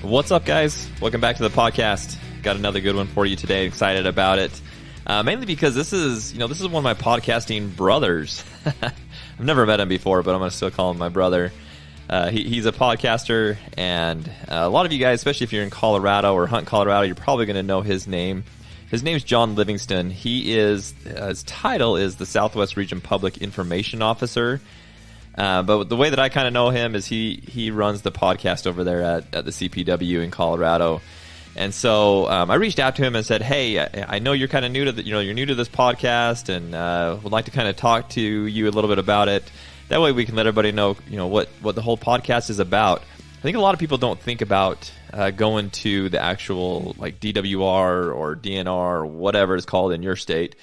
What's up, guys? Welcome back to the podcast. Got another good one for you today. Excited about it. Mainly because this is one of my podcasting brothers. I've never met him before, but I'm going to still call him my brother. He's a podcaster, and a lot of you guys, especially if you're in Colorado or hunt Colorado, you're probably going to know his name. His name's John Livingston. He is, his title is the Southwest Region Public Information Officer. But the way that I kind of know him is he runs the podcast over there at the CPW in Colorado. And so I reached out to him and said, hey, I know you're kind of new to you're new to this podcast, and would like to kind of talk to you a little bit about it. That way we can let everybody know, what the whole podcast is about. I think a lot of people don't think about going to the actual like DWR or DNR or whatever it's called in your state,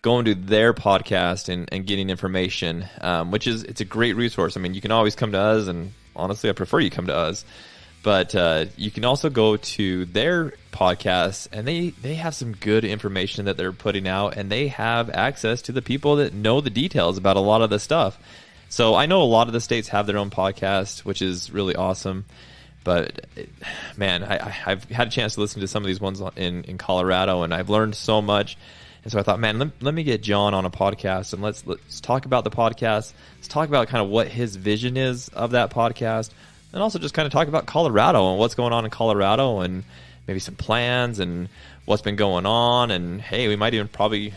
going to their podcast and getting information, it's a great resource. I mean, you can always come to us, and honestly, I prefer you come to us. But you can also go to their podcast, and they have some good information that they're putting out, and they have access to the people that know the details about a lot of the stuff. So I know a lot of the states have their own podcast, which is really awesome. But, man, I've had a chance to listen to some of these ones in Colorado, and I've learned so much. And so I thought, man, let me get John on a podcast, and let's talk about the podcast. Let's talk about kind of what his vision is of that podcast, and also just kind of talk about Colorado and what's going on in Colorado, and maybe some plans and what's been going on. And hey, we might even probably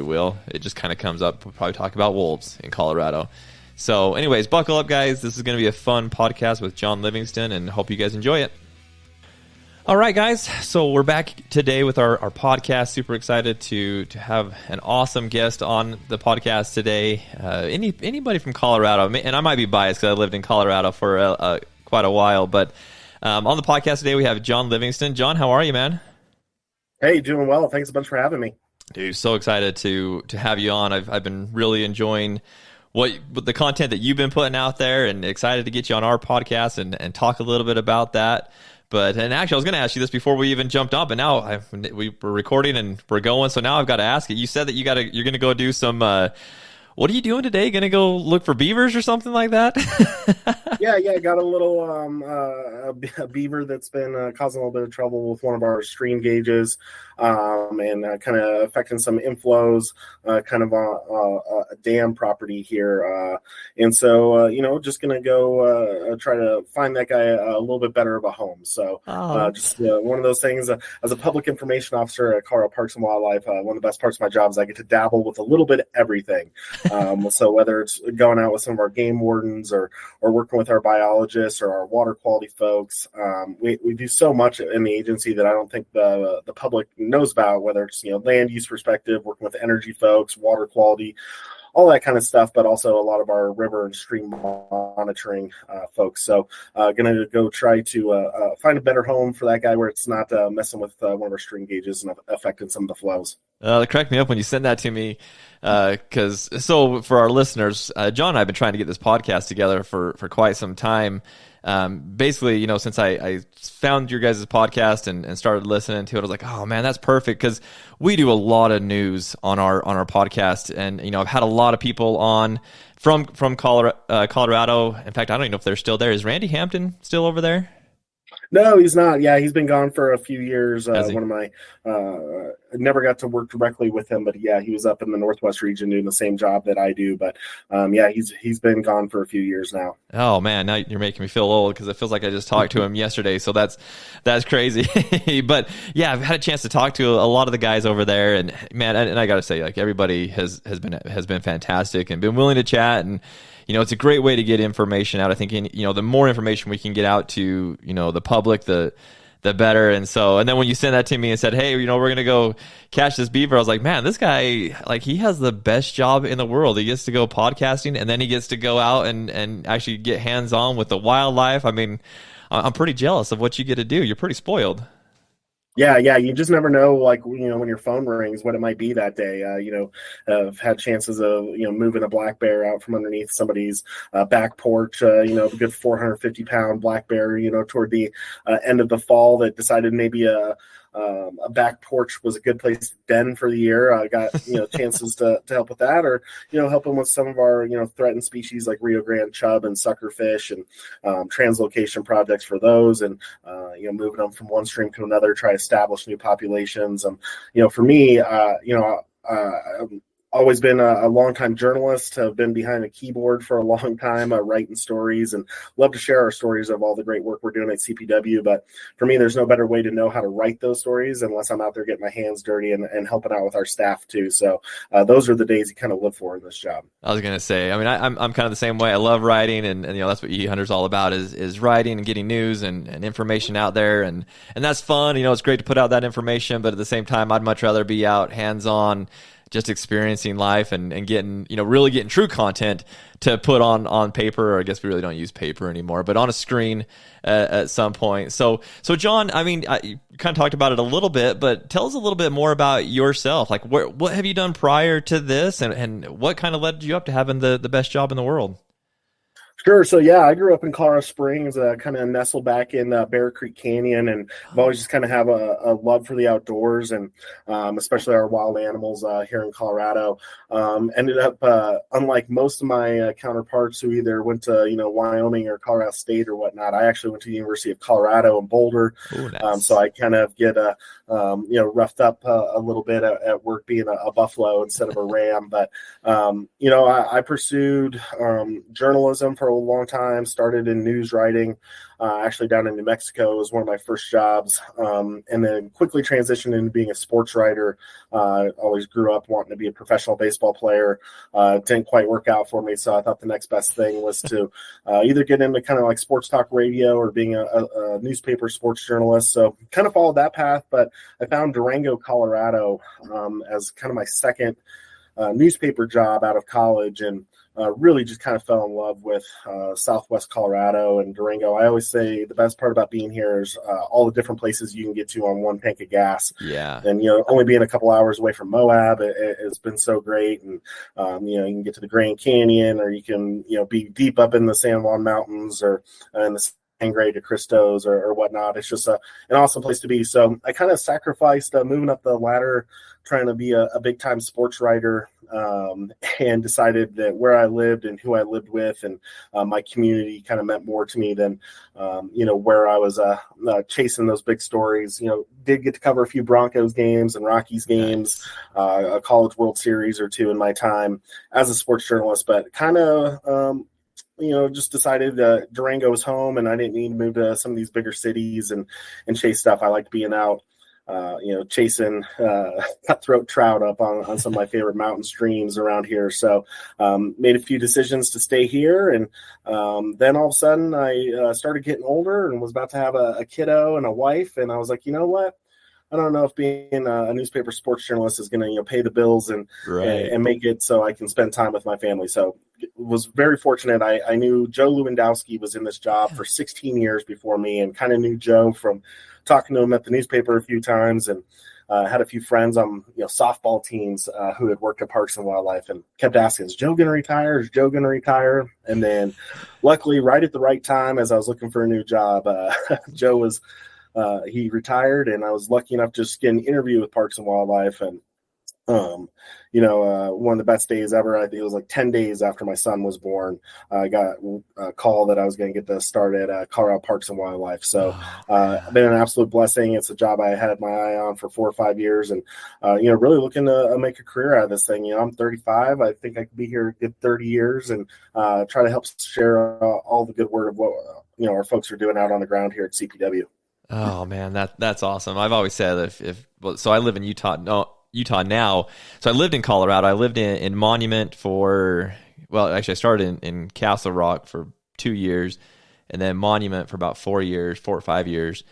will. It just kind of comes up. We'll probably talk about wolves in Colorado. So anyways, buckle up, guys. This is going to be a fun podcast with John Livingston, and hope you guys enjoy it. All right, guys. So we're back today with our podcast. Super excited to have an awesome guest on the podcast today. Anybody from Colorado, and I might be biased because I lived in Colorado for quite a while, but on the podcast today we have John Livingston. John, how are you, man? Hey, doing well. Thanks a bunch for having me. Dude, so excited to have you on. I've been really enjoying what the content that you've been putting out there, and excited to get you on our podcast and talk a little bit about that. And actually, I was going to ask you this before we even jumped up, and now we were recording and we're going, so now I've got to ask it. You said that you're going to go do some, what are you doing today? Going to go look for beavers or something like that? Yeah, got a little a beaver that's been causing a little bit of trouble with one of our stream gauges, and kind of affecting some inflows, kind of a dam property here. And so, just going to go try to find that guy a little bit better of a home. So just one of those things, as a public information officer at Colorado Parks and Wildlife, one of the best parts of my job is I get to dabble with a little bit of everything. So whether it's going out with some of our game wardens or working with our biologists or our water quality folks, we do so much in the agency that I don't think the public knows about, whether it's land use perspective, working with energy folks, water quality, all that kind of stuff, but also a lot of our river and stream monitoring folks. So going to go try to find a better home for that guy where it's not messing with one of our stream gauges and affecting some of the flows. Crack me up when you send that to me, so for our listeners, John and I have been trying to get this podcast together for quite some time. Basically, since I found your guys' podcast and started listening to it, I was like, oh man, that's perfect, because we do a lot of news on our podcast, and I've had a lot of people on from Colorado. In fact, I don't even know if they're still there. Is Randy Hampton still over there? No, he's not. Yeah, he's been gone for a few years. One of my, I never got to work directly with him, but yeah, he was up in the Northwest region doing the same job that I do. But yeah, he's been gone for a few years now. Oh man, now you're making me feel old, because it feels like I just talked to him yesterday. So that's crazy. But yeah, I've had a chance to talk to a lot of the guys over there, and man, and I got to say, like, everybody has been fantastic and been willing to chat. And it's a great way to get information out. I think, the more information we can get out to, the public, the better. And then when you sent that to me and said, hey, we're going to go catch this beaver, I was like, man, this guy, like, he has the best job in the world. He gets to go podcasting, and then he gets to go out and actually get hands-on with the wildlife. I mean, I'm pretty jealous of what you get to do. You're pretty spoiled. Yeah, you just never know, like, when your phone rings, what it might be that day. I've had chances of, moving a black bear out from underneath somebody's back porch, a good 450-pound black bear, toward the end of the fall, that decided maybe a back porch was a good place to den for the year. I got, chances to help with that, or, helping with some of our, threatened species like Rio Grande chub and suckerfish, and translocation projects for those. And, moving them from one stream to another, try to establish new populations. For me, always been a longtime journalist. Have been behind a keyboard for a long time, writing stories, and love to share our stories of all the great work we're doing at CPW. But for me, there's no better way to know how to write those stories unless I'm out there getting my hands dirty and helping out with our staff too. So those are the days you kind of live for in this job. I was gonna say, I mean, I'm kind of the same way. I love writing, and that's what eHunter's all about is writing and getting news and information out there, and that's fun. It's great to put out that information, but at the same time, I'd much rather be out hands-on, just experiencing life and getting, really getting true content to put on paper, or I guess we really don't use paper anymore, but on a screen at some point. So John, I mean, you kind of talked about it a little bit, but tell us a little bit more about yourself. Like, what have you done prior to this, and what kind of led you up to having the best job in the world? Sure. So, yeah, I grew up in Colorado Springs, kind of nestled back in Bear Creek Canyon, and I've always just kind of have a love for the outdoors, and especially our wild animals here in Colorado. Ended up, unlike most of my counterparts who either went to, Wyoming or Colorado State or whatnot, I actually went to the University of Colorado in Boulder. Ooh, nice. So I kind of get, roughed up a little bit at work being a buffalo instead of a ram. But, I pursued journalism for a long time, started in news writing, actually down in New Mexico was one of my first jobs, and then quickly transitioned into being a sports writer. Always grew up wanting to be a professional baseball player. Didn't quite work out for me, so I thought the next best thing was to either get into kind of like sports talk radio or being a newspaper sports journalist. So kind of followed that path, but I found Durango, Colorado as kind of my second newspaper job out of college, and really just kind of fell in love with Southwest Colorado and Durango. I always say the best part about being here is all the different places you can get to on one tank of gas. Yeah. And, only being a couple hours away from Moab, it's been so great. And, you can get to the Grand Canyon, or you can, be deep up in the San Juan Mountains or in the Sangre de Cristos or whatnot. It's just an awesome place to be. So I kind of sacrificed moving up the ladder, trying to be a big time sports writer, and decided that where I lived and who I lived with and my community kind of meant more to me than, where I was chasing those big stories. Did get to cover a few Broncos games and Rockies games, a College World Series or two in my time as a sports journalist, but kind of, just decided Durango was home and I didn't need to move to some of these bigger cities and chase stuff. I liked being out, chasing cutthroat trout up on some of my favorite mountain streams around here. So made a few decisions to stay here. And then all of a sudden I started getting older and was about to have a kiddo and a wife. And I was like, you know what? I don't know if being a newspaper sports journalist is going to pay the bills and make it so I can spend time with my family. So was very fortunate. I knew Joe Lewandowski was in this job for 16 years before me, and kind of knew Joe from talking to him at the newspaper a few times, and had a few friends on softball teams who had worked at Parks and Wildlife, and kept asking, is Joe going to retire? Is Joe going to retire? And then luckily right at the right time, as I was looking for a new job, Joe was he retired, and I was lucky enough to just get an interview with Parks and Wildlife. And one of the best days ever. I think it was like 10 days after my son was born. I got a call that I was going to get to start at Colorado Parks and Wildlife. So been an absolute blessing. It's a job I had my eye on for 4 or 5 years, and really looking to make a career out of this thing. I'm 35. I think I could be here a good 30 years and try to help share all the good word of what our folks are doing out on the ground here at CPW. Oh man, that's awesome. I've always said so I live in Utah now. So I lived in Colorado. I lived in Monument I started in Castle Rock for 2 years, and then Monument for about 4 or 5 years,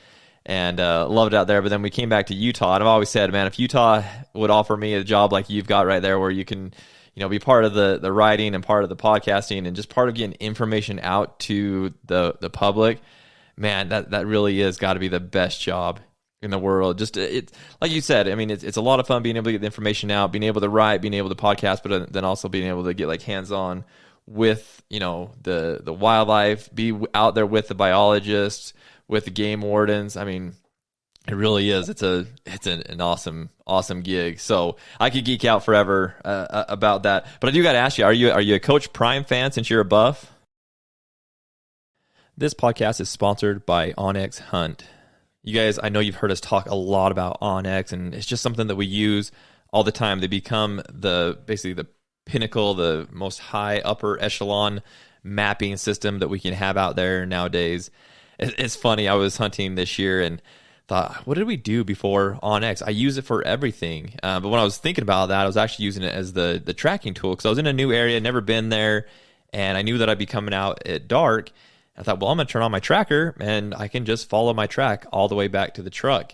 and loved it out there. But then we came back to Utah, and I've always said, man, if Utah would offer me a job like you've got right there, where you can, be part of the writing and part of the podcasting and just part of getting information out to the public, man, that really is got to be the best job in the world. Just it's like you said, I mean, it's a lot of fun being able to get the information out, being able to write, being able to podcast, but then also being able to get like hands-on with the wildlife, be out there with the biologists, with the game wardens. I mean, it really is. It's an awesome gig. So I could geek out forever about that. But I do got to ask you, are you a Coach Prime fan since you're a Buff? This podcast is sponsored by Onyx Hunt. You guys, I know you've heard us talk a lot about Onyx, and it's just something that we use all the time. They become basically the pinnacle, the most high upper echelon mapping system that we can have out there nowadays. It's funny. I was hunting this year and thought, what did we do before Onyx? I use it for everything. But when I was thinking about that, I was actually using it as the tracking tool because I was in a new area, never been there, and I knew that I'd be coming out at dark. I thought, well, I'm going to turn on my tracker and I can just follow my track all the way back to the truck.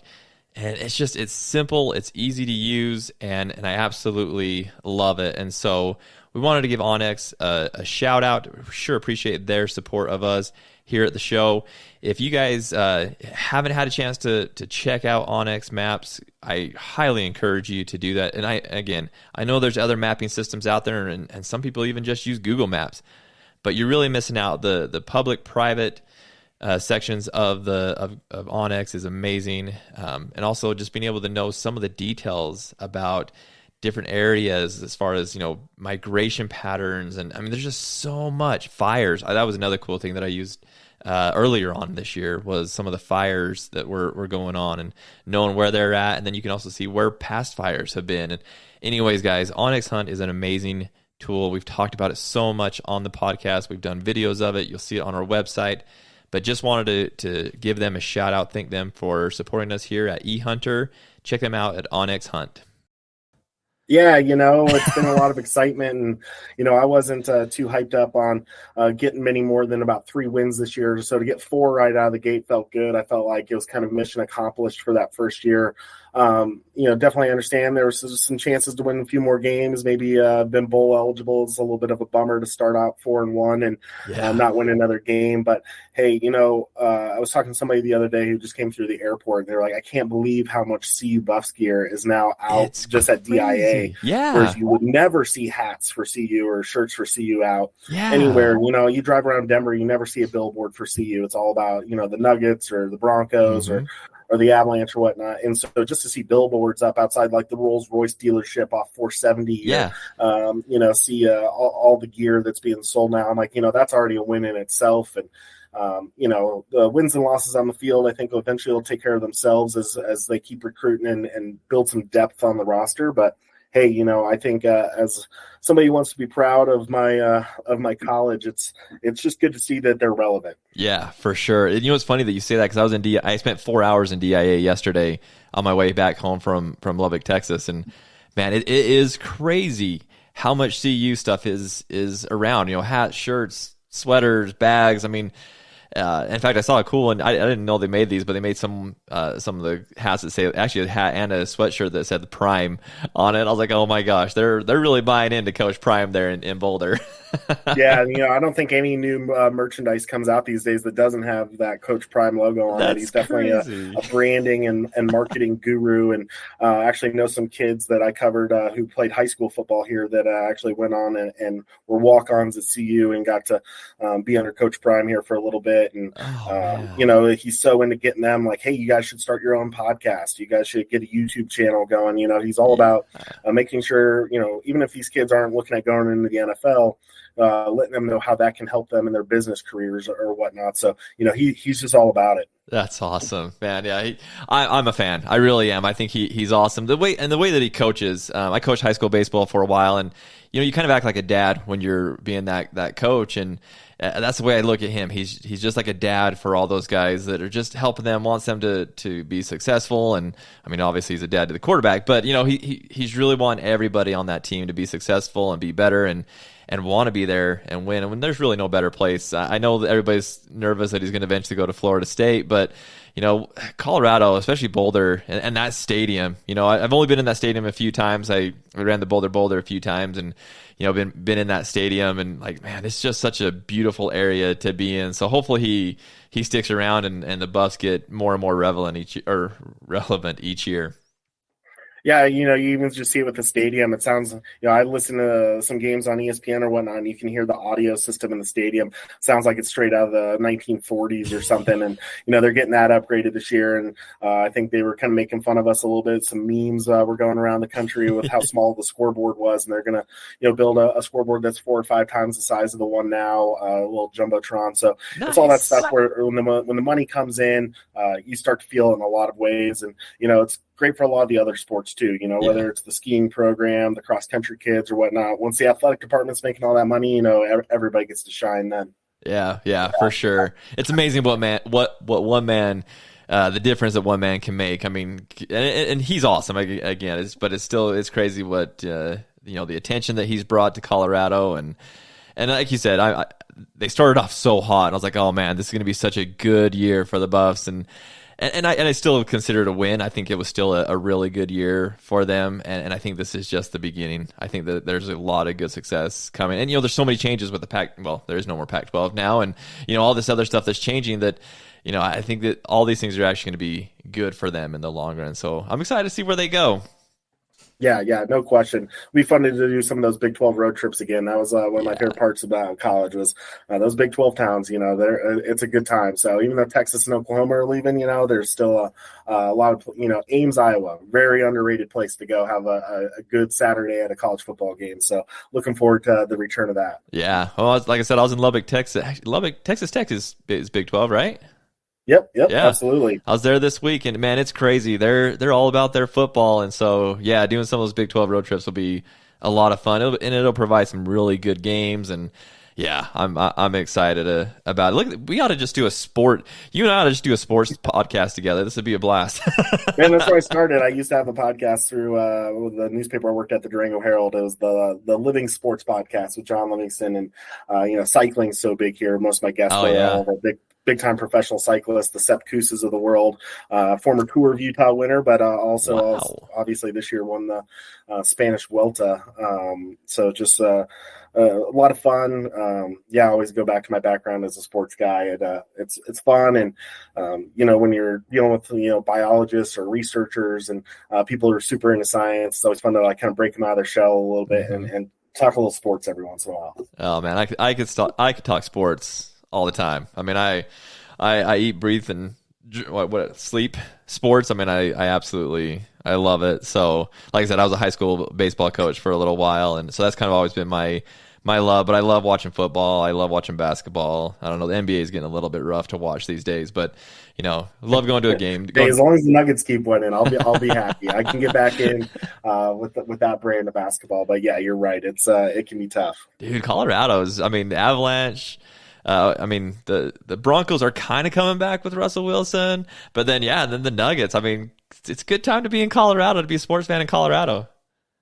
And it's simple, it's easy to use, and I absolutely love it. And so we wanted to give Onyx a shout out. We sure appreciate their support of us here at the show. If you guys haven't had a chance to check out Onyx Maps, I highly encourage you to do that. And I know there's other mapping systems out there, and some people even just use Google Maps. But you're really missing out. The public-private sections of Onyx is amazing, and also just being able to know some of the details about different areas as far as migration patterns, and I mean there's just so much fires. That was another cool thing that I used earlier on this year was some of the fires that were going on and knowing where they're at, and then you can also see where past fires have been. And anyways, guys, Onyx Hunt is an amazing tool. We've talked about it so much on the podcast. We've done videos of it. You'll see it on our website. But just wanted to give them a shout out, thank them for supporting us here at eHunter. Check them out at Onyx Hunt. Yeah, it's been a lot of excitement, and I wasn't too hyped up on getting many more than about 3 wins this year. So to get 4 right out of the gate felt good. I felt like it was kind of mission accomplished for that first year. Definitely understand there was some chances to win a few more games. Maybe been bowl eligible. It's a little bit of a bummer to start out 4-1 and not win another game. But hey, I was talking to somebody the other day who just came through the airport. They're like, I can't believe how much CU Buffs gear is now out at DIA. Yeah. Whereas you would never see hats for CU or shirts for CU out yeah. anywhere. You drive around Denver, you never see a billboard for CU. It's all about, the Nuggets or the Broncos or the Avalanche or whatnot. And so just to see billboards up outside like the Rolls-Royce dealership off 470, see all the gear that's being sold now. I'm like, that's already a win in itself. And, the wins and losses on the field, I think eventually will take care of themselves as they keep recruiting and build some depth on the roster. But hey, I think as somebody who wants to be proud of my college, it's just good to see that they're relevant. Yeah, for sure. And it's funny that you say that because I was in I spent 4 hours in DIA yesterday on my way back home from Lubbock, Texas, and man, it is crazy how much CU stuff is around. Hats, shirts, sweaters, bags. I mean. In fact, I saw a cool one. I didn't know they made these, but they made some of the hats that say actually a hat and a sweatshirt that said the Prime on it. I was like, oh my gosh, they're really buying into Coach Prime there in Boulder. Yeah, I don't think any new merchandise comes out these days that doesn't have that Coach Prime logo on it. He's definitely a branding and marketing guru, and actually know some kids that I covered who played high school football here that actually went on and were walk-ons at CU and got to be under Coach Prime here for a little bit. And he's so into getting them like, hey, you guys should start your own podcast. You guys should get a YouTube channel going. He's all about making sure, even if these kids aren't looking at going into the NFL, letting them know how that can help them in their business careers or whatnot. So, he's just all about it. That's awesome, man. Yeah, I'm a fan. I really am. I think he's awesome. The way that he coaches. I coached high school baseball for a while, and you kind of act like a dad when you're being that coach, and that's the way I look at him. He's just like a dad for all those guys that are just helping them, wants them to be successful. And I mean, obviously he's a dad to the quarterback, but he's really wanting everybody on that team to be successful and be better and want to be there and win. And when there's really no better place. I know that everybody's nervous that he's going to eventually go to Florida State, but Colorado, especially Boulder and that stadium, I've only been in that stadium a few times. I ran the Boulder a few times and, been in that stadium, and like, man, it's just such a beautiful area to be in. So hopefully he sticks around and the Buffs get more and more relevant each year. Yeah, you even just see it with the stadium. It sounds, I listen to some games on ESPN or whatnot, and you can hear the audio system in the stadium. Sounds like it's straight out of the 1940s or something. And, they're getting that upgraded this year. And I think they were kind of making fun of us a little bit. Some memes were going around the country with how small the scoreboard was. And they're going to, build a scoreboard that's 4 or 5 times the size of the one now, a little Jumbotron. So Nice. it's all that stuff where when the money comes in, you start to feel it in a lot of ways. And, it's great for a lot of the other sports too, whether it's the skiing program, the cross country kids or whatnot. Once the athletic department's making all that money, everybody gets to shine then. Yeah, for sure. It's amazing what one man, the difference that one man can make. I mean, and he's awesome. Again, it's crazy what the attention that he's brought to Colorado, and like you said, they started off so hot, and I was like, oh man, this is going to be such a good year for the Buffs, and I still consider it a win. I think it was still a really good year for them, and I think this is just the beginning. I think that there's a lot of good success coming, and there's so many changes with the Pac. Well, there is no more Pac-12 now, and all this other stuff that's changing. That I think that all these things are actually going to be good for them in the long run. So I'm excited to see where they go. Yeah, no question. It'd be fun to do some of those Big 12 road trips again. That was one of my favorite parts about college was those Big 12 towns. It's a good time. So even though Texas and Oklahoma are leaving, there's still a lot of, Ames, Iowa, very underrated place to go have a good Saturday at a college football game. So looking forward to the return of that. Yeah. Well, like I said, I was in Lubbock, Texas. Texas Tech is Big 12, right? Yep, yeah. Absolutely. I was there this week, and man, it's crazy. They're all about their football, and so yeah, doing some of those Big 12 road trips will be a lot of fun, and it'll provide some really good games. And yeah, I'm excited about it. Look, we ought to just do a sport. You and I ought to just do a sports podcast together. This would be a blast. Man, that's where I started. I used to have a podcast through the newspaper I worked at, the Durango Herald. It was the Living Sports podcast with John Livingston, and cycling's so big here. Most of my guests are all the big-time professional cyclists, the Sepp Kuses of the world, former Tour of Utah winner, but also obviously this year won the Spanish Vuelta. So just a lot of fun. I always go back to my background as a sports guy. It's fun, and when you're dealing with biologists or researchers and people who are super into science, it's always fun to kind of break them out of their shell a little bit and talk a little sports every once in a while. Oh man, I could talk sports all the time. I mean, I eat, breathe, and sleep sports. I mean, I absolutely love it. So, like I said, I was a high school baseball coach for a little while, and so that's kind of always been my love. But I love watching football. I love watching basketball. I don't know, the NBA is getting a little bit rough to watch these days, but love going to a game. Hey, as long as the Nuggets keep winning, I'll be happy. I can get back in with that brand of basketball. But yeah, you're right. It can be tough. Dude, Colorado's. I mean, the Avalanche. The Broncos are kind of coming back with Russell Wilson, but then the Nuggets. I mean, it's a good time to be in Colorado, to be a sports fan in Colorado.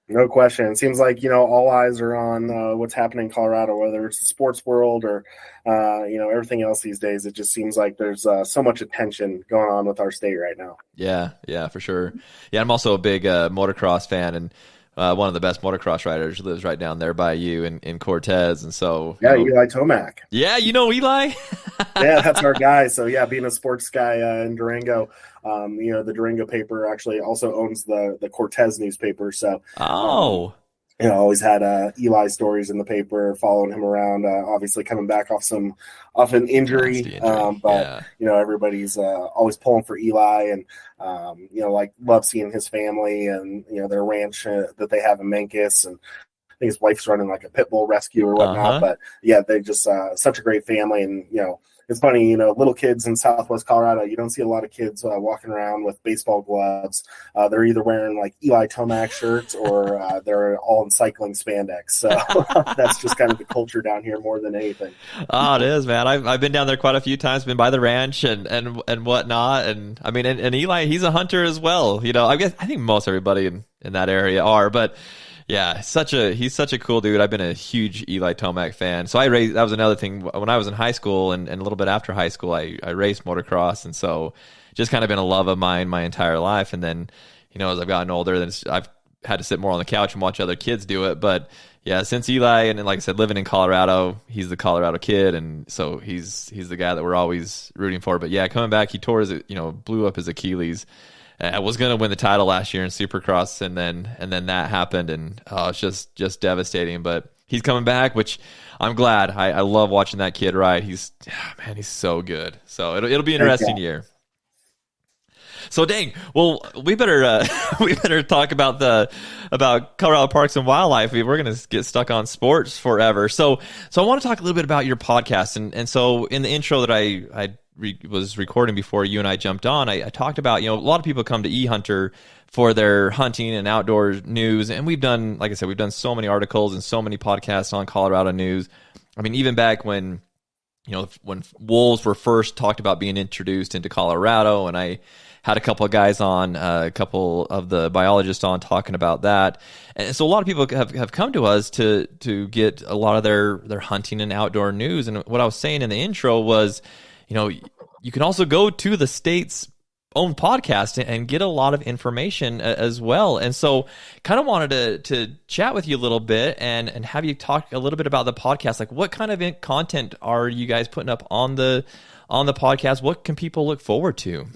No question. It seems like, all eyes are on what's happening in Colorado, whether it's the sports world or, everything else these days. It just seems like there's so much attention going on with our state right now. Yeah, for sure. Yeah, I'm also a big motocross fan, and one of the best motocross riders lives right down there by you in Cortez, and so Eli Tomac. Yeah, Eli. Yeah, that's our guy. So yeah, being a sports guy in Durango, the Durango paper actually also owns the Cortez newspaper. So always had Eli stories in the paper, following him around. Obviously coming back off an injury. But everybody's always pulling for Eli, and love seeing his family and their ranch that they have in Memphis, and I think his wife's running like a pit bull rescue or whatnot. But yeah, they're just such a great family, and it's funny, little kids in Southwest Colorado, you don't see a lot of kids walking around with baseball gloves. They're either wearing like Eli Tomac shirts or they're all in cycling spandex. So that's just kind of the culture down here more than anything. Oh, it is, man. I've been down there quite a few times, been by the ranch and whatnot. And I mean, and Eli, he's a hunter as well. I think most everybody in that area are, but yeah, he's such a cool dude. I've been a huge Eli Tomac fan. So that was another thing when I was in high school and a little bit after high school, I raced motocross. And so just kind of been a love of mine my entire life. And then, as I've gotten older, then I've had to sit more on the couch and watch other kids do it. But yeah, since Eli, and like I said, living in Colorado, he's the Colorado kid. And so he's the guy that we're always rooting for. But yeah, coming back, he tore blew up his Achilles I was going to win the title last year in Supercross, and then that happened, and it's just devastating. But he's coming back, which I'm glad. I love watching that kid ride. He's so good. So it'll be an interesting year. So dang, well, we better talk about Colorado Parks and Wildlife. We're gonna get stuck on sports forever. So I want to talk a little bit about your podcast. And so in the intro that I was recording before you and I jumped on, I talked about, a lot of people come to eHunter for their hunting and outdoor news, and we've done, like I said, we've done so many articles and so many podcasts on Colorado news. I mean, even back when when wolves were first talked about being introduced into Colorado, and I had a couple of guys on, a couple of the biologists on talking about that. And so a lot of people have come to us to get a lot of their hunting and outdoor news. And what I was saying in the intro was, you can also go to the state's own podcast and get a lot of information as well. And so kind of wanted to chat with you a little bit and have you talk a little bit about the podcast. Like, what kind of content are you guys putting up on the podcast? What can people look forward to?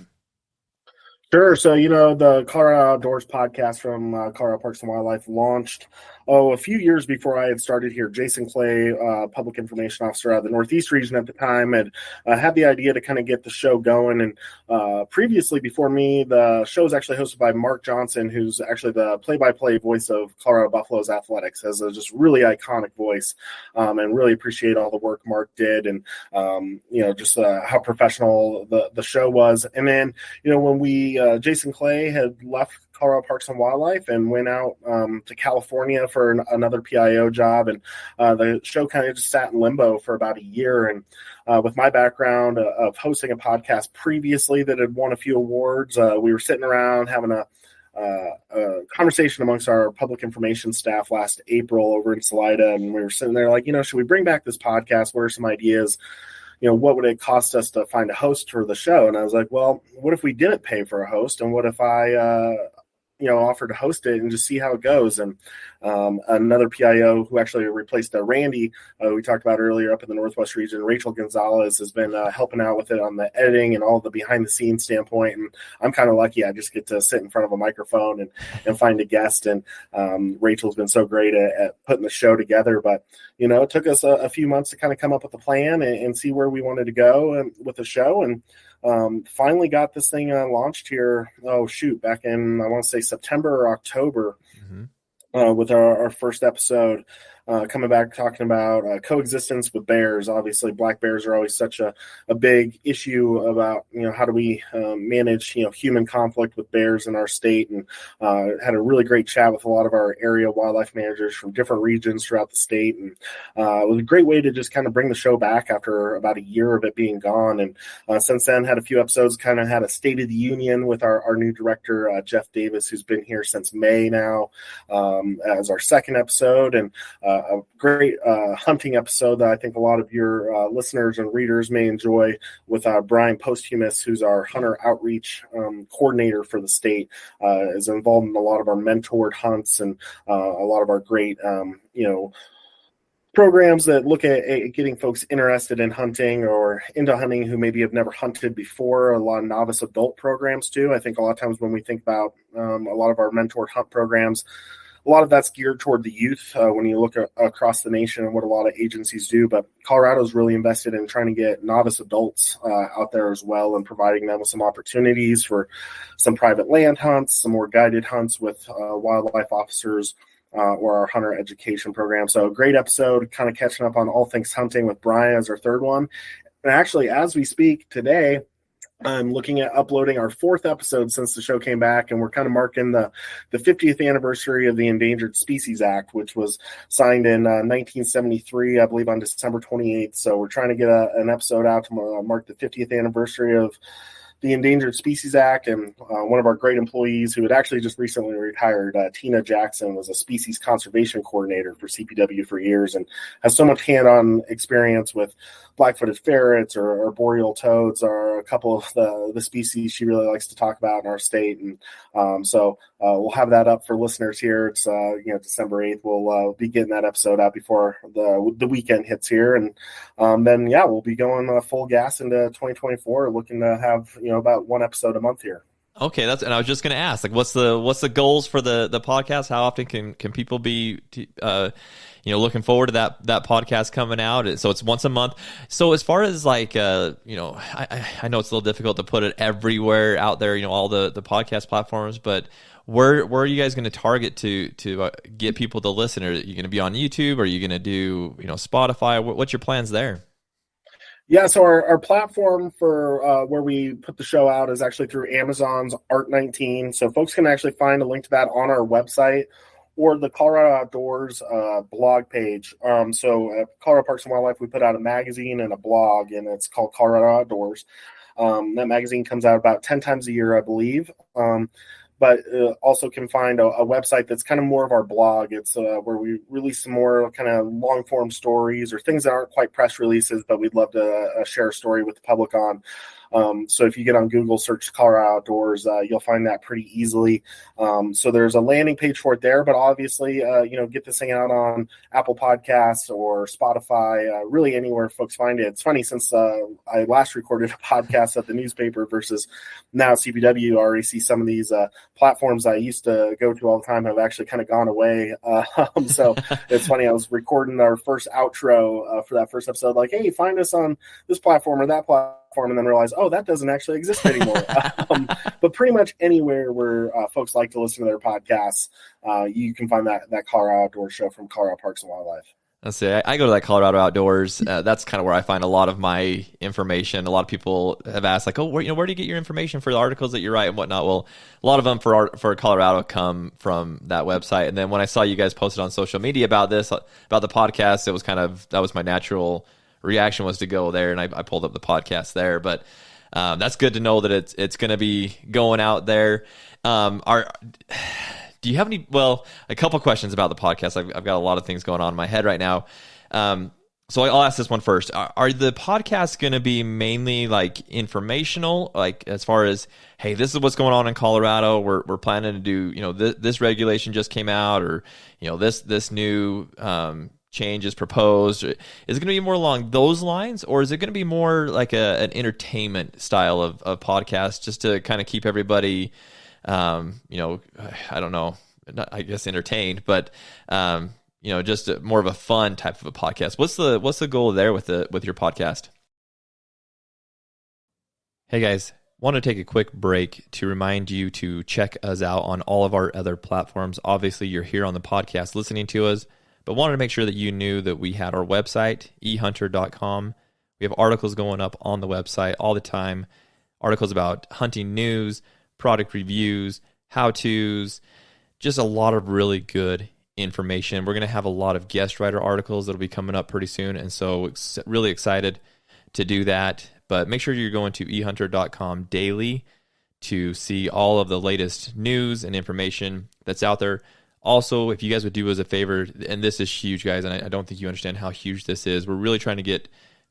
Sure. So, the Colorado Outdoors podcast from Colorado Parks and Wildlife launched, a few years before I had started here. Jason Clay, public information officer out of the Northeast region at the time, had the idea to kind of get the show going. And previously, before me, the show was actually hosted by Mark Johnson, who's actually the play-by-play voice of Colorado Buffaloes athletics, as a just really iconic voice, and really appreciate all the work Mark did, and just how professional the show was. And then, when we Jason Clay had left Colorado Parks and Wildlife and went out to California for another PIO job, and the show kind of just sat in limbo for about a year. And with my background of hosting a podcast previously that had won a few awards, we were sitting around having a conversation amongst our public information staff last April over in Salida, and we were sitting there like, should we bring back this podcast? What are some ideas? What would it cost us to find a host for the show? And I was like, well, what if we didn't pay for a host? And what if I, offered to host it and just see how it goes? And another PIO who actually replaced Randy, we talked about earlier up in the Northwest region, Rachel Gonzalez, has been helping out with it on the editing and all the behind the scenes standpoint. And I'm kind of lucky. I just get to sit in front of a microphone and find a guest. And Rachel's been so great at putting the show together. But, it took us a few months to kind of come up with a plan and see where we wanted to go with the show. And finally got this thing launched here, back in, I want to say September or October, with our first episode, coming back talking about coexistence with bears. Obviously, black bears are always such a big issue about, how do we manage, human conflict with bears in our state, and had a really great chat with a lot of our area wildlife managers from different regions throughout the state. And it was a great way to just kind of bring the show back after about a year of it being gone. And since then, had a few episodes, kind of had a State of the Union with our new director, Jeff Davis, who's been here since May now, as our second episode, and a great hunting episode that I think a lot of your listeners and readers may enjoy, with Brian Posthumus, who's our hunter outreach coordinator for the state, is involved in a lot of our mentored hunts and a lot of our great, programs that look at getting folks interested in hunting or into hunting who maybe have never hunted before. A lot of novice adult programs too. I think a lot of times when we think about a lot of our mentored hunt programs, a lot of that's geared toward the youth when you look across the nation and what a lot of agencies do. But Colorado's really invested in trying to get novice adults out there as well, and providing them with some opportunities for some private land hunts, some more guided hunts with wildlife officers, or our hunter education program. So a great episode, kind of catching up on all things hunting with Brian as our third one. And actually, as we speak today, I'm looking at uploading our fourth episode since the show came back, and we're kind of marking the 50th anniversary of the Endangered Species Act, which was signed in 1973, I believe, on December 28th. So we're trying to get an episode out to mark the 50th anniversary of the Endangered Species Act. And one of our great employees who had actually just recently retired, Tina Jackson, was a species conservation coordinator for CPW for years and has so much hand-on experience with black-footed ferrets or boreal toads are a couple of the species she really likes to talk about in our state. And so we'll have that up for listeners here. It's December 8th. We'll be getting that episode out before the weekend hits here. And then we'll be going full gas into 2024, looking to have about one episode a month here. Okay, and I was just going to ask, like, what's the goals for the podcast? How often can people be, looking forward to that podcast coming out? So it's once a month. So as far as like, I know it's a little difficult to put it everywhere out there, all the podcast platforms, but where are you guys going to target to get people to listen? Are you going to be on YouTube? Are you going to do, Spotify? What's your plans there? Yeah, so our platform for where we put the show out is actually through Amazon's Art19. So folks can actually find a link to that on our website or the Colorado Outdoors blog page. Colorado Parks and Wildlife, we put out a magazine and a blog, and it's called Colorado Outdoors. That magazine comes out about 10 times a year, I believe. But also can find a website that's kind of more of our blog. It's where we release some more kind of long form stories or things that aren't quite press releases, but we'd love to share a story with the public on. So if you get on Google, search Colorado Outdoors, you'll find that pretty easily. So there's a landing page for it there, but obviously, get this thing out on Apple Podcasts or Spotify, really anywhere folks find it. It's funny, since I last recorded a podcast at the newspaper versus now CPW, I already see some of these platforms I used to go to all the time have actually kind of gone away. So it's funny, I was recording our first outro for that first episode, like, hey, find us on this platform or that platform, and then realize, oh, that doesn't actually exist anymore. But pretty much anywhere where folks like to listen to their podcasts, you can find that Colorado Outdoors show from Colorado Parks and Wildlife. Let's see. I go to that Colorado Outdoors. That's kind of where I find a lot of my information. A lot of people have asked, like, "Oh, where do you get your information for the articles that you write and whatnot?" Well, a lot of them for Colorado come from that website. And then when I saw you guys posted on social media about the podcast, it was that was my natural reaction, was to go there, and I pulled up the podcast there. But that's good to know that it's going to be going out there. Do you have any? Well, a couple questions about the podcast. I've got a lot of things going on in my head right now. So I'll ask this one first. Are the podcasts going to be mainly like informational, like as far as, hey, this is what's going on in Colorado. We're planning to do, this regulation just came out, or this new change is proposed. Is it going to be more along those lines, or is it going to be more like an entertainment style of podcast, just to kind of keep everybody, I don't know, I guess entertained, but just more of a fun type of a podcast? What's the goal there with your podcast? Hey guys, want to take a quick break to remind you to check us out on all of our other platforms. Obviously, you're here on the podcast listening to us, but wanted to make sure that you knew that we had our website, ehunter.com. We have articles going up on the website all the time, articles about hunting news, product reviews, how-tos, just a lot of really good information. We're going to have a lot of guest writer articles that'll be coming up pretty soon, and so really excited to do that. But make sure you're going to ehunter.com daily to see all of the latest news and information that's out there. Also, if you guys would do us a favor, and this is huge, guys, and I don't think you understand how huge this is, we're really trying to get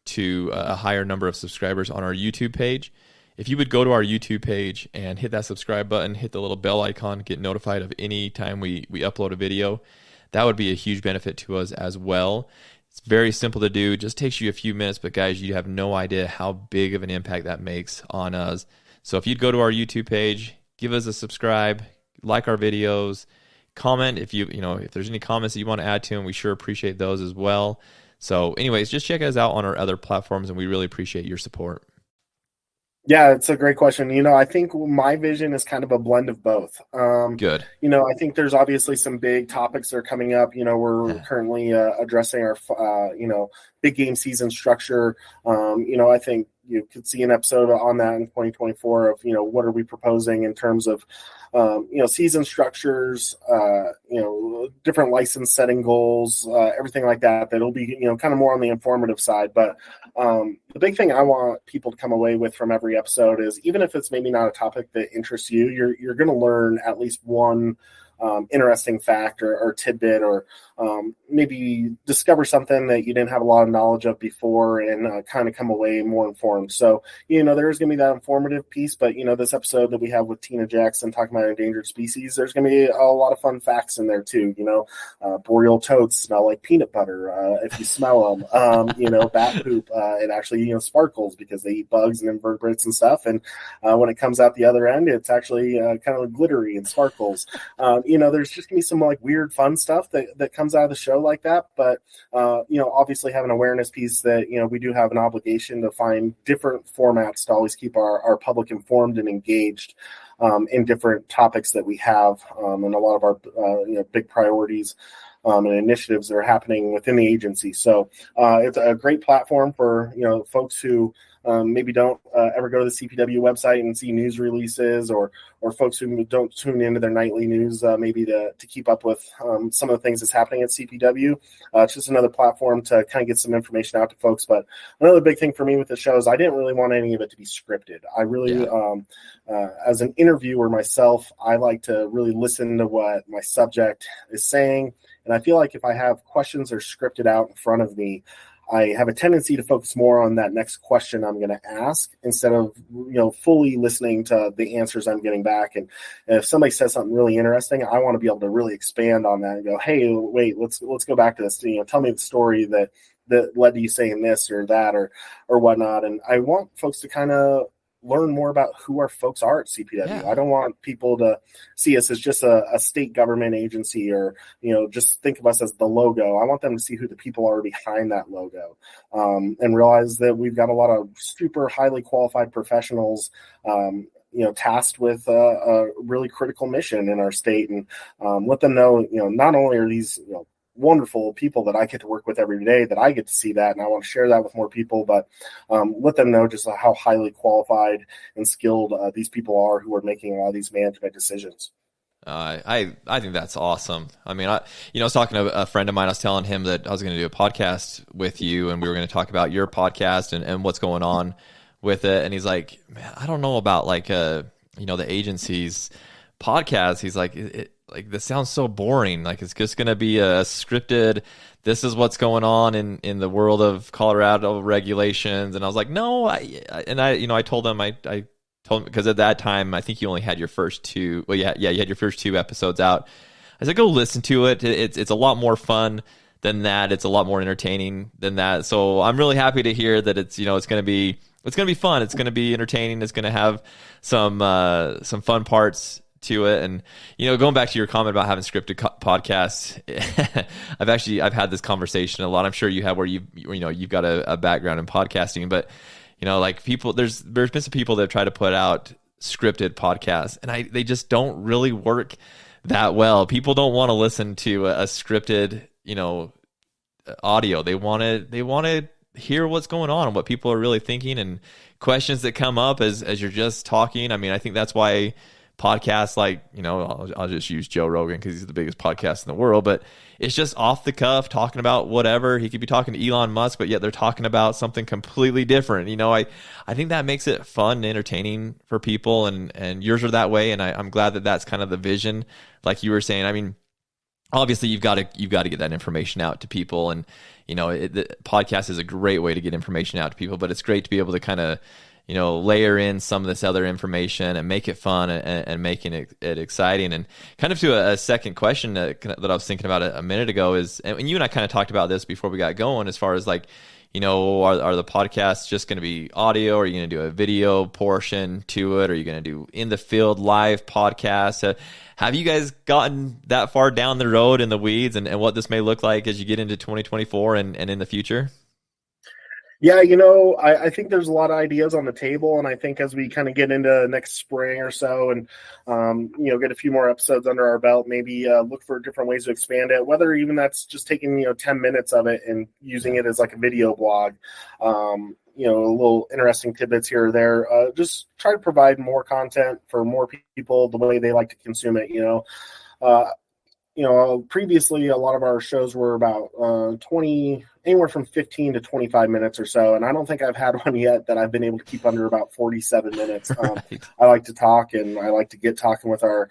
to a higher number of subscribers on our YouTube page. If you would go to our YouTube page and hit that subscribe button, hit the little bell icon, get notified of any time we upload a video, that would be a huge benefit to us as well. It's very simple to do, just takes you a few minutes, but guys, you have no idea how big of an impact that makes on us. So if you'd go to our YouTube page, give us a subscribe, like our videos, comment if if there's any comments that you want to add to them, we sure appreciate those as well. So anyways, just check us out on our other platforms, and we really appreciate your support. Yeah, it's a great question. I think my vision is kind of a blend of both. Good. I think there's obviously some big topics that are coming up. We're currently addressing our, big game season structure. I think you could see an episode on that in 2024 of, what are we proposing in terms of, season structures, different license setting goals, everything like that. That'll be, kind of more on the informative side. But the big thing I want people to come away with from every episode is, even if it's maybe not a topic that interests you, you're going to learn at least one interesting fact or tidbit, or maybe discover something that you didn't have a lot of knowledge of before, and kind of come away more informed. So, there's going to be that informative piece, but, this episode that we have with Tina Jackson talking about endangered species, there's going to be a lot of fun facts in there too. Boreal toads smell like peanut butter if you smell them. Bat poop, it actually, sparkles because they eat bugs and invertebrates and stuff. And when it comes out the other end, it's actually kind of glittery and sparkles. There's just going to be some like weird fun stuff that comes out of the show like that. But, obviously have an awareness piece that, we do have an obligation to find different formats to always keep our public informed and engaged in different topics that we have, and a lot of our big priorities and initiatives that are happening within the agency. So it's a great platform for folks who maybe don't ever go to the CPW website and see news releases, or folks who don't tune into their nightly news maybe to keep up with some of the things that's happening at CPW. It's just another platform to kind of get some information out to folks. But another big thing for me with the show is I didn't really want any of it to be scripted. I really, as an interviewer myself, I like to really listen to what my subject is saying. And I feel like if I have questions that are scripted out in front of me, I have a tendency to focus more on that next question I'm going to ask instead of, fully listening to the answers I'm getting back. And if somebody says something really interesting, I want to be able to really expand on that and go, hey, wait, let's go back to this. Tell me the story that led to you saying this or that or whatnot. And I want folks to kind of learn more about who our folks are at CPW. Yeah. I don't want people to see us as just a state government agency, or, just think of us as the logo. I want them to see who the people are behind that logo, and realize that we've got a lot of super highly qualified professionals, tasked with a really critical mission in our state, and let them know, not only are these, wonderful people that I get to work with every day, that I get to see that, and I want to share that with more people, but let them know just how highly qualified and skilled these people are who are making a lot of these management decisions. I think that's awesome. I mean, I was talking to a friend of mine. I was telling him that I was going to do a podcast with you, and we were going to talk about your podcast and what's going on with it. And he's like, man, I don't know about the agency's podcast. He's like, this sounds so boring. Like, it's just going to be a scripted, this is what's going on in the world of Colorado regulations. And I was like, no, I told him, I told him, because at that time, I think you only had your first two. Well, yeah, you had your first two episodes out. I said, go listen to it. It's a lot more fun than that. It's a lot more entertaining than that. So I'm really happy to hear that it's going to be fun. It's going to be entertaining. It's going to have some fun parts to it. And going back to your comment about having scripted podcasts, I've had this conversation a lot. I'm sure you have, where you've got a background in podcasting, but people, there's been some people that have tried to put out scripted podcasts, and they just don't really work that well. People don't want to listen to a scripted audio. They want to hear what's going on and what people are really thinking, and questions that come up as you're just talking. I mean, I think that's why podcasts I'll just use Joe Rogan because he's the biggest podcast in the world, but it's just off the cuff, talking about whatever. He could be talking to Elon Musk, but yet they're talking about something completely different. I think that makes it fun and entertaining for people, and yours are that way. And I'm glad that that's kind of the vision, like you were saying. I mean, obviously you've got to get that information out to people, and the podcast is a great way to get information out to people, but it's great to be able to kind of layer in some of this other information and make it fun and making it exciting. And kind of to a second question that I was thinking about a minute ago is, and you and I kind of talked about this before we got going, as far as are the podcasts just going to be audio? Or are you going to do a video portion to it? Or are you going to do in the field live podcasts? Have you guys gotten that far down the road in the weeds and what this may look like as you get into 2024 and in the future? Yeah, I think there's a lot of ideas on the table, and I think as we kind of get into next spring or so, and get a fefew more episodes under our belt, maybe look for different ways to expand it. Whether even that's just taking 10 minutes of it and using it as like a video blog, a little interesting tidbits here or there. Just try to provide more content for more people the way they like to consume it. Previously a lot of our shows were about 20, anywhere from 15 to 25 minutes or so. And I don't think I've had one yet that I've been able to keep under about 47 minutes. Right. I like to talk and I like to get talking with our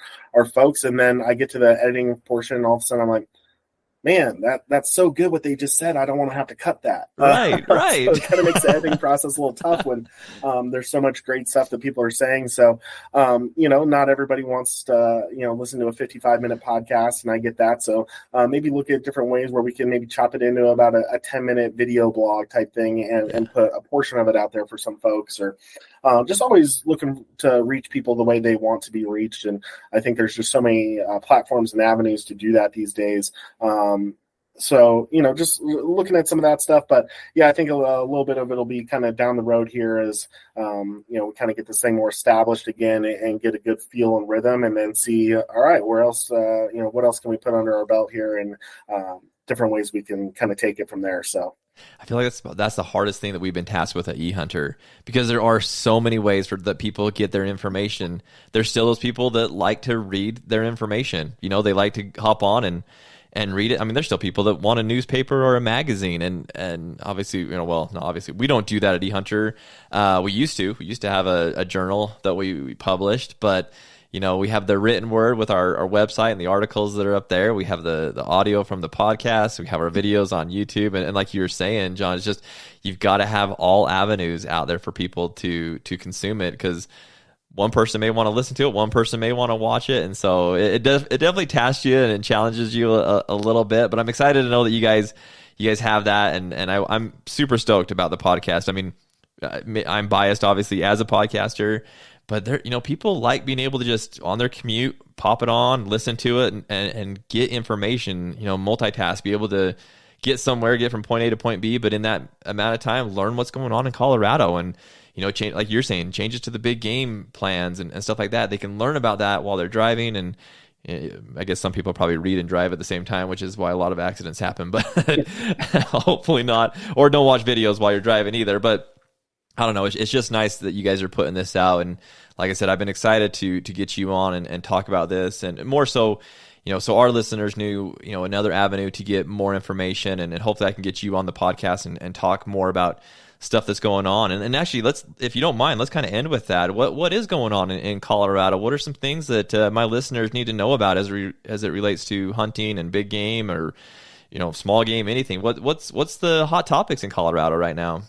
folks. And then I get to the editing portion and all of a sudden I'm like, man, that's so good what they just said. I don't want to have to cut that. Right. So it kind of makes the editing process a little tough when there's so much great stuff that people are saying. So, not everybody wants to, listen to a 55-minute podcast, and I get that. So maybe look at different ways where we can maybe chop it into about a 10-minute video blog type thing and put a portion of it out there for some folks, or just always looking to reach people the way they want to be reached. And I think there's just so many platforms and avenues to do that these days. So, just looking at some of that stuff, but yeah, I think a little bit of it'll be kind of down the road here as, we kind of get this thing more established again and get a good feel and rhythm, and then see, all right, where else, what else can we put under our belt here, and different ways we can kind of take it from there. So I feel like that's the hardest thing that we've been tasked with at eHunter, because there are so many ways that people get their information. There's still those people that like to read their information. They like to hop on and read it. I mean, there's still people that want a newspaper or a magazine, and obviously, obviously we don't do that at eHunter. We used to have a journal that we published, but we have the written word with our website and the articles that are up there. We have the audio from the podcast. We have our videos on YouTube. And like you were saying, John, it's just, you've got to have all avenues out there for people to consume it, because one person may want to listen to it, one person may want to watch it. And so it definitely tasks you and it challenges you a little bit, but I'm excited to know that you guys have that. And I'm super stoked about the podcast. I mean, I'm biased obviously as a podcaster, but there, people like being able to just on their commute, pop it on, listen to it, and get information, multitask, be able to get somewhere, get from point A to point B, but in that amount of time, learn what's going on in Colorado, and, change, like you're saying, changes to the big game plans and stuff like that. They can learn about that while they're driving. And I guess some people probably read and drive at the same time, which is why a lot of accidents happen, but hopefully not, or don't watch videos while you're driving either. But I don't know. It's just nice that you guys are putting this out. And like I said, I've been excited to get you on and talk about this, and more so, so our listeners knew, another avenue to get more information, and hopefully I can get you on the podcast and talk more about stuff that's going on. And actually, if you don't mind, let's kind of end with that. What is going on in Colorado? What are some things that my listeners need to know about as it relates to hunting and big game, or, small game, anything? What's the hot topics in Colorado right now?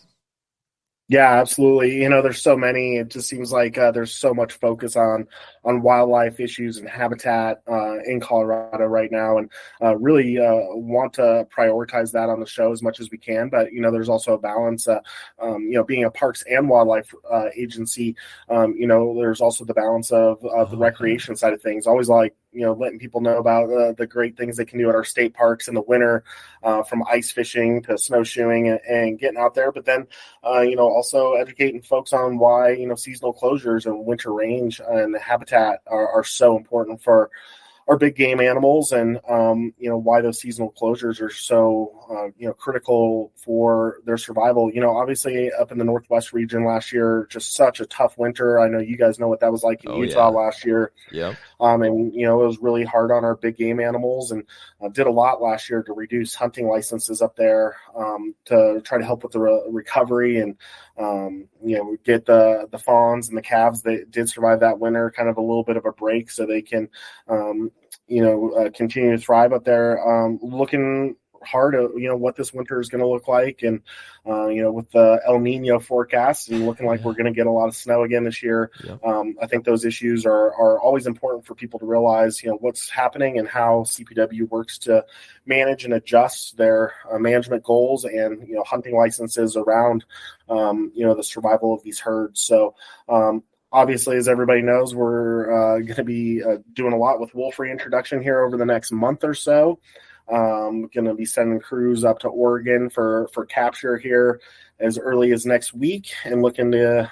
Yeah, absolutely. There's so many. It just seems like there's so much focus on wildlife issues and habitat in Colorado right now, and really want to prioritize that on the show as much as we can. But there's also a balance. Being a parks and wildlife agency, there's also the balance of the recreation side of things. Always like letting people know about the great things they can do at our state parks in the winter, from ice fishing to snowshoeing and getting out there. But then, also educating folks on why, seasonal closures and winter range and habitat are so important for our big game animals, and why those seasonal closures are so critical for their survival. Obviously up in the Northwest region last year, just such a tough winter. I know you guys know what that was like in Utah last year. Yeah. And it was really hard on our big game animals, and did a lot last year to reduce hunting licenses up there, to try to help with the recovery, and get the fawns and the calves that did survive that winter kind of a little bit of a break, so they can continue to thrive up there. Looking hard at what this winter is going to look like, and with the El Nino forecast and looking like we're going to get a lot of snow again this year. I think those issues are always important for people to realize what's happening and how CPW works to manage and adjust their management goals and hunting licenses around the survival of these herds. So obviously, as everybody knows, we're going to be doing a lot with wolf reintroduction here over the next month or so. Going to be sending crews up to Oregon for capture here as early as next week, and looking to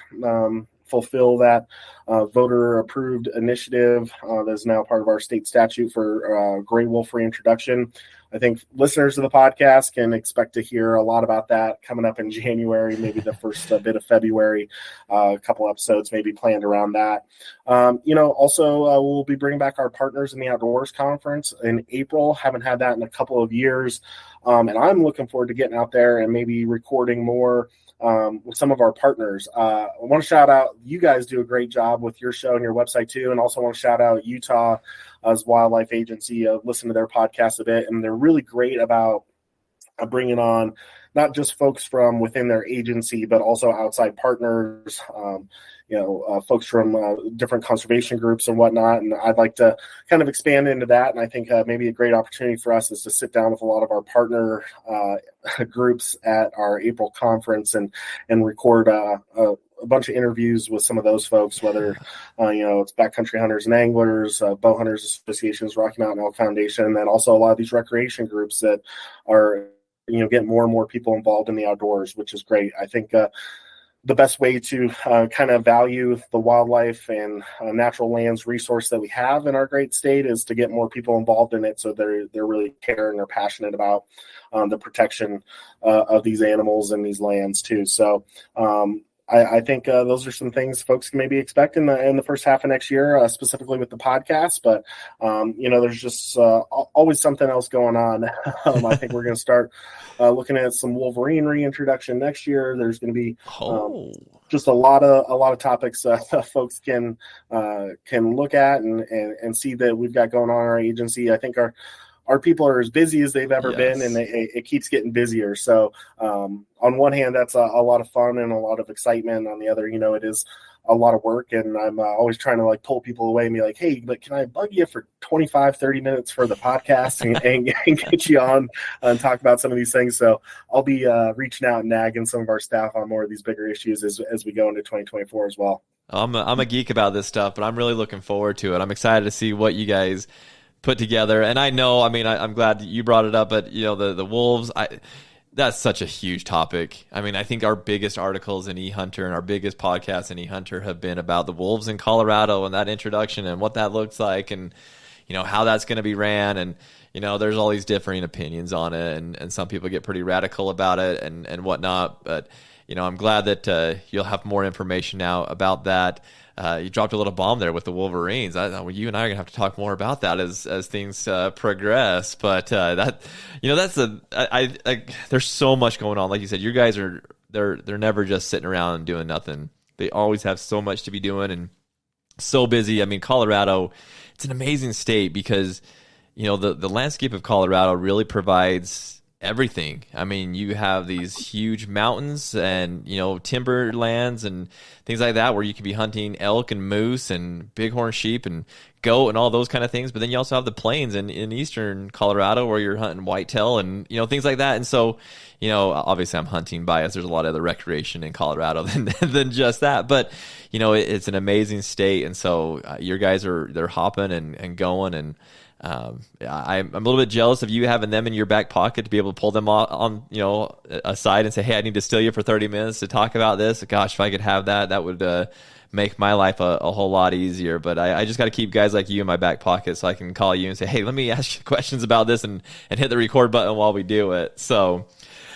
fulfill that voter-approved initiative that is now part of our state statute for gray wolf reintroduction. I think listeners of the podcast can expect to hear a lot about that coming up in January, maybe the first bit of February, a couple episodes maybe planned around that. Also, we'll be bringing back our Partners in the Outdoors conference in April. Haven't had that in a couple of years. And I'm looking forward to getting out there and maybe recording more with some of our partners. I want to shout out, you guys do a great job with your show and your website too. And also want to shout out Utah's Wildlife Agency. Listen to their podcast a bit, and they're really great about bringing on not just folks from within their agency, but also outside partners, folks from different conservation groups and whatnot. And I'd like to kind of expand into that. And I think maybe a great opportunity for us is to sit down with a lot of our partner groups at our April conference and record a bunch of interviews with some of those folks, whether it's backcountry hunters and anglers, bow hunters associations, Rocky Mountain Elk Foundation, and then also a lot of these recreation groups that are getting more and more people involved in the outdoors, which is great. I think the best way to kind of value the wildlife and natural lands resource that we have in our great state is to get more people involved in it, so they're really caring, they're passionate about the protection of these animals and these lands too. So I think those are some things folks can maybe expect in the first half of next year, specifically with the podcast. But there's just always something else going on. I think we're going to start looking at some Wolverine reintroduction next year. There's going to be just a lot of topics folks can look at and see that we've got going on in our agency. I think our people are as busy as they've ever been, and it keeps getting busier. So on one hand, that's a lot of fun and a lot of excitement. On the other, it is a lot of work, and I'm always trying to pull people away and be like, hey, but can I bug you for 25, 30 minutes for the podcast and get you on and talk about some of these things? So I'll be reaching out and nagging some of our staff on more of these bigger issues as we go into 2024 as well. I'm a geek about this stuff, but I'm really looking forward to it. I'm excited to see what you guys put together. And I know, I'm glad you brought it up, but the wolves, that's such a huge topic. I think our biggest articles in eHunter and our biggest podcasts in eHunter have been about the wolves in Colorado and that introduction and what that looks like and how that's going to be ran. And there's all these differing opinions on it, and some people get pretty radical about it and whatnot. But I'm glad that you'll have more information now about that. You dropped a little bomb there with the Wolverines. You and I are gonna have to talk more about that as things progress. But there's so much going on. Like you said, you guys they're never just sitting around and doing nothing. They always have so much to be doing and so busy. Colorado, it's an amazing state because the landscape of Colorado really provides everything. You have these huge mountains and timberlands and things like that where you could be hunting elk and moose and bighorn sheep and goat and all those kind of things. But then you also have the plains in eastern Colorado where you're hunting whitetail and things like that. And so obviously I'm hunting biased. There's a lot of other recreation in Colorado than just that. But it's an amazing state, and so your guys they're hopping and going and. I'm a little bit jealous of you having them in your back pocket to be able to pull them on aside and say, hey, I need to steal you for 30 minutes to talk about this. Gosh, if I could have that would make my life a whole lot easier. But I just got to keep guys like you in my back pocket so I can call you and say, hey, let me ask you questions about this and hit the record button while we do it. So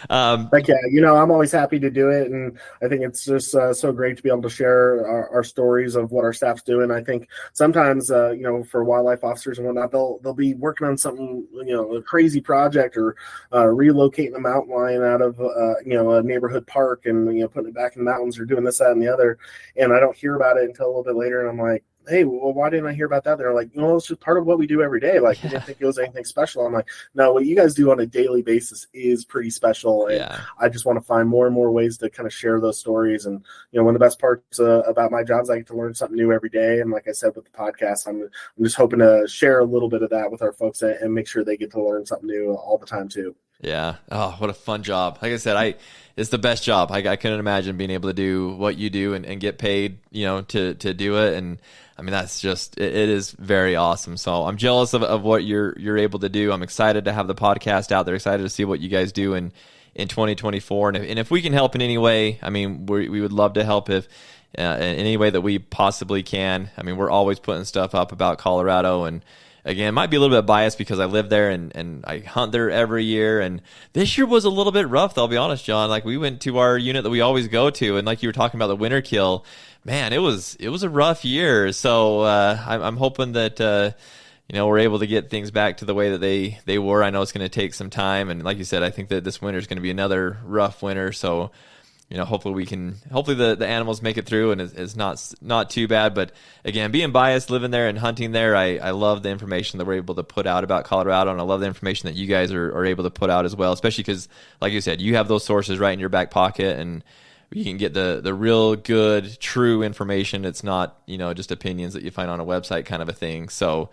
But yeah, I'm always happy to do it, and I think it's just so great to be able to share our stories of what our staff's doing. I think sometimes, for wildlife officers and whatnot, they'll be working on something, a crazy project or relocating a mountain lion out of a neighborhood park and putting it back in the mountains or doing this, that, and the other, and I don't hear about it until a little bit later, and I'm like, hey, well, why didn't I hear about that? They're like, it's just part of what we do every day. I didn't think it was anything special. I'm like, no, what you guys do on a daily basis is pretty special. And I just want to find more and more ways to kind of share those stories. And, one of the best parts about my job is I get to learn something new every day. And like I said, with the podcast, I'm just hoping to share a little bit of that with our folks and make sure they get to learn something new all the time too. Yeah. Oh, what a fun job. Like I said, it's the best job. I couldn't imagine being able to do what you do and get paid, to do it. And that's just, it is very awesome. So I'm jealous of what you're able to do. I'm excited to have the podcast out there, excited to see what you guys do in 2024. And if we can help in any way, we would love to help. in any way that we possibly can. I mean, we're always putting stuff up about Colorado, and again, it might be a little bit biased because I live there and I hunt there every year. And this year was a little bit rough, I'll be honest, John. Like, we went to our unit that we always go to, and like you were talking about the winter kill, man, it was a rough year. So I'm hoping that we're able to get things back to the way that they were. I know it's going to take some time, and like you said, I think that this winter is going to be another rough winter. So hopefully the animals make it through and it's not too bad. But again, being biased, living there and hunting there, I love the information that we're able to put out about Colorado, and I love the information that you guys are able to put out as well, especially because, like you said, you have those sources right in your back pocket, and you can get the real good, true information. It's not, just opinions that you find on a website kind of a thing. So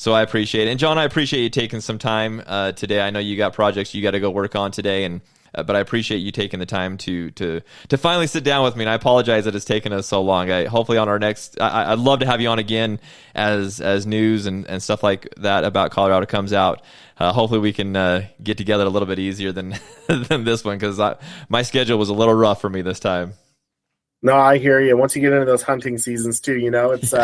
I appreciate it. And John, I appreciate you taking some time today. I know you got projects you got to go work on today, and but I appreciate you taking the time to finally sit down with me. And I apologize that it's taken us so long. Hopefully on our next, I'd love to have you on again as news and stuff like that about Colorado comes out. Hopefully we can get together a little bit easier than than this one, because my schedule was a little rough for me this time. No, I hear you. Once you get into those hunting seasons too, it's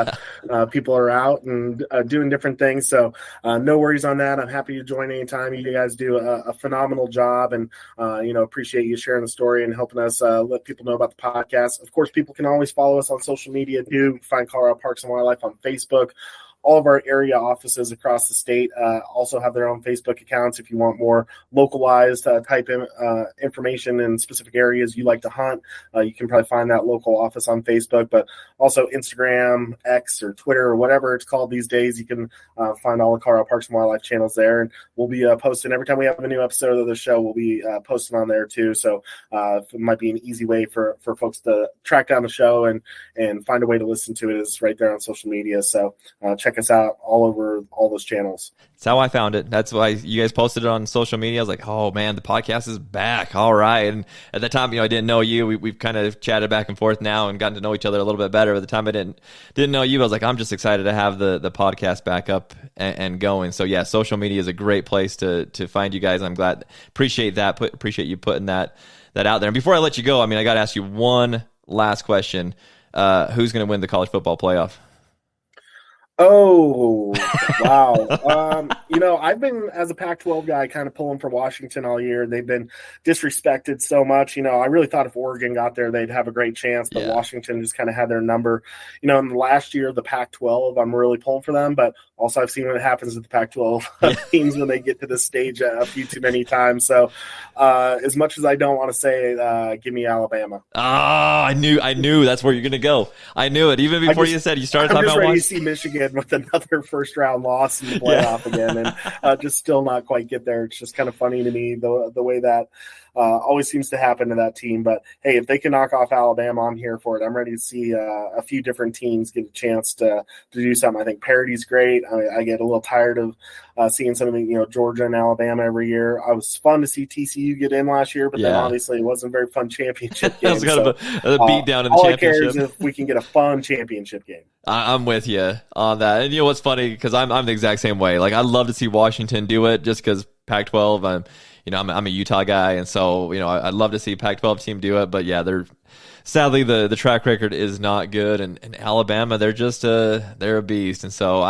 people are out and doing different things. So no worries on that. I'm happy to join anytime. You guys do a phenomenal job, and appreciate you sharing the story and helping us let people know about the podcast. Of course, people can always follow us on social media too. You can find Colorado Parks and Wildlife on Facebook. All of our area offices across the state also have their own Facebook accounts. If you want more localized type information in specific areas you like to hunt, you can probably find that local office on Facebook. But also Instagram, X, or Twitter, or whatever it's called these days, you can find all the Colorado Parks and Wildlife channels there. And we'll be posting every time we have a new episode of the show. We'll be posting on there too. So it might be an easy way for folks to track down the show and find a way to listen to it. Is right there on social media. So check us out all over all those channels. That's how I found it. That's why you guys posted it on social media. I was like, oh man, the podcast is back. All right. And at the time, I didn't know you. We've kind of chatted back and forth now and gotten to know each other a little bit better. At the time I didn't know you. I was like, I'm just excited to have the podcast back up and going. So yeah, social media is a great place to find you guys. I'm glad. Appreciate that. Appreciate you putting that out there. And before I let you go, I got to ask you one last question. Who's going to win the college football playoff? Oh, wow. I've been, as a Pac-12 guy, kind of pulling for Washington all year. They've been disrespected so much. I really thought if Oregon got there, they'd have a great chance, but Washington just kind of had their number. In the last year, the Pac-12, I'm really pulling for them, but also I've seen what happens with the Pac-12 teams when they get to this stage a few too many times. So as much as I don't want to say, give me Alabama. I knew that's where you're going to go. I knew it. Even before you said you started talking about Washington. I'm just ready to see Michigan with another first-round loss in the playoff again, and just still not quite get there. It's just kind of funny to me the way that always seems to happen to that team. But hey, if they can knock off Alabama, I'm here for it. I'm ready to see a few different teams get a chance to do something. I think parity's great. I get a little tired of seeing some of the Georgia and Alabama every year. I was fun to see TCU get in last year, but then obviously it wasn't a very fun championship game. It was kind of a beat down in the all championship. I care is if we can get a fun championship game. I'm with you on that. And what's funny, because I'm the exact same way. Like, I'd love to see Washington do it just because Pac-12, I'm a Utah guy, and so I'd love to see Pac-12 team do it. But yeah, sadly the track record is not good, and Alabama, they're just they're a beast. And so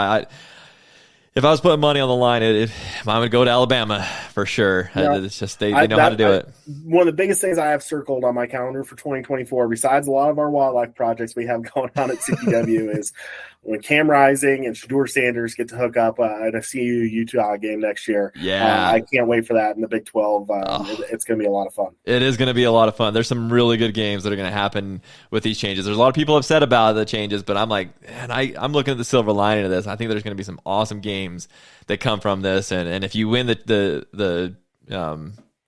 if I was putting money on the line, I'm going to go to Alabama for sure. Yeah. It's just they know how to do it. One of the biggest things I have circled on my calendar for 2024, besides a lot of our wildlife projects we have going on at CPW, is when Cam Rising and Shador Sanders get to hook up at a CU Utah game next year. Yeah. I can't wait for that in the Big 12. It's going to be a lot of fun. It is going to be a lot of fun. There's some really good games that are going to happen with these changes. There's a lot of people upset about the changes, but I'm like, man, I'm looking at the silver lining of this. I think there's going to be some awesome games that come from this. And if you win the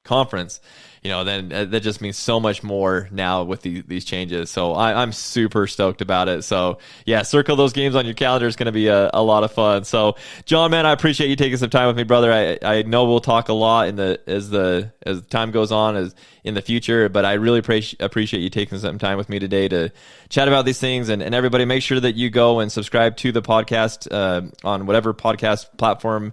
conference, then that just means so much more now with these changes. So I'm super stoked about it. So yeah, circle those games on your calendar. It's going to be a lot of fun. So John, man, I appreciate you taking some time with me, brother. I know we'll talk a lot as time goes on as in the future, but I really appreciate you taking some time with me today to chat about these things. And everybody, make sure that you go and subscribe to the podcast on whatever podcast platform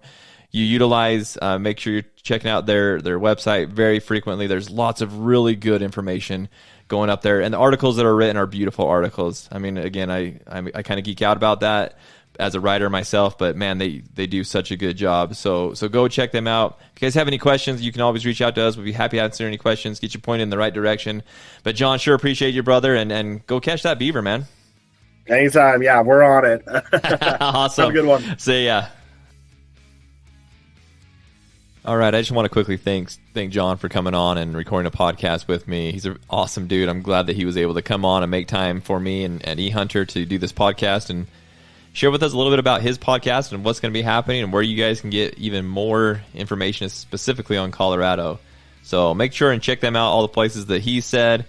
you utilize. Make sure you're checking out their website very frequently. There's lots of really good information going up there. And the articles that are written are beautiful articles. I mean, again, I kind of geek out about that as a writer myself, but man, they do such a good job. So go check them out. If you guys have any questions, you can always reach out to us. We'll be happy to answer any questions, get you pointed in the right direction. But John, sure appreciate you, brother, and go catch that beaver, man. Anytime. Yeah, we're on it. Awesome. Have a good one. See ya. All right, I just want to quickly thank John for coming on and recording a podcast with me. He's an awesome dude. I'm glad that he was able to come on and make time for me and eHunter to do this podcast and share with us a little bit about his podcast and what's going to be happening and where you guys can get even more information specifically on Colorado. So make sure and check them out, all the places that he said.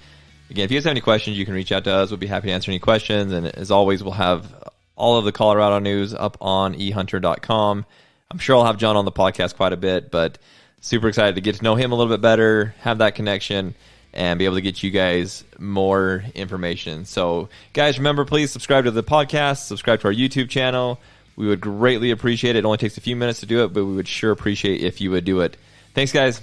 Again, if you guys have any questions, you can reach out to us. We'll be happy to answer any questions. And as always, we'll have all of the Colorado news up on ehunter.com. I'm sure I'll have John on the podcast quite a bit, but super excited to get to know him a little bit better, have that connection, and be able to get you guys more information. So, guys, remember, please subscribe to the podcast, subscribe to our YouTube channel. We would greatly appreciate it. It only takes a few minutes to do it, but we would sure appreciate if you would do it. Thanks, guys.